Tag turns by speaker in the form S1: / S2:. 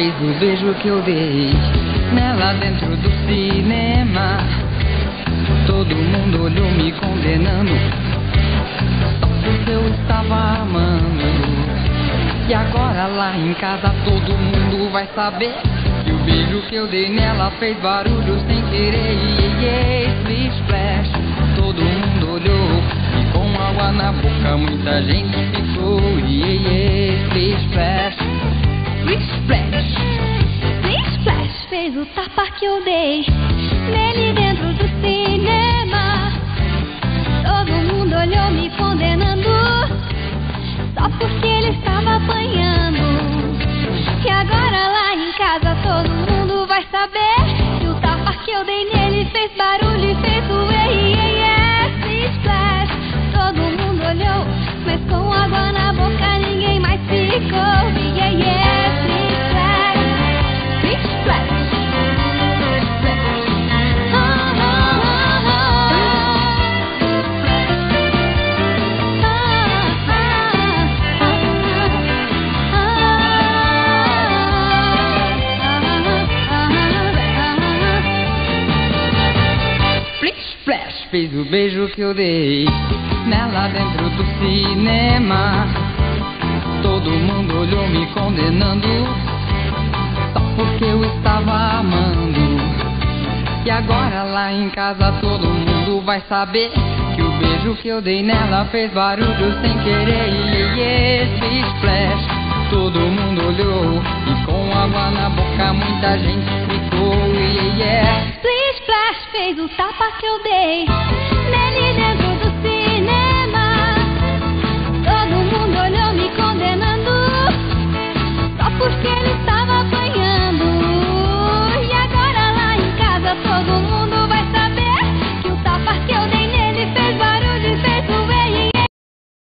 S1: fez o beijo que eu dei nela dentro do cinema. Todo mundo olhou me condenando, só porque eu estava amando. E agora lá em casa todo mundo vai saber que o beijo que eu dei nela fez barulho sem querer. Splish splash, todo mundo olhou e com água na boca muita gente ficou. Splish splash, splish splash,
S2: Splish splash fez o tapa que eu dei nele dentro do cinema. Todo mundo olhou me condenando, só porque ele estava apanhando. E agora lá em casa todo mundo vai saber que o tapa que eu dei nele fez barulho e fez o Splish splash. Todo mundo olhou, mas com água na boca ninguém mais ficou. Splish splash, splish splash.
S1: Fez o beijo que eu dei nela dentro do cinema. Todo mundo olhou me condenando, só porque eu estava amando. E agora lá em casa todo mundo vai saber que o beijo que eu dei nela fez barulho sem querer. Splish splash, todo mundo olhou e com água na boca muita gente ficou.
S2: Splish splash fez o tapa que eu dei nele dentro do cinema. Todo mundo olhou me condenando, só porque ele estava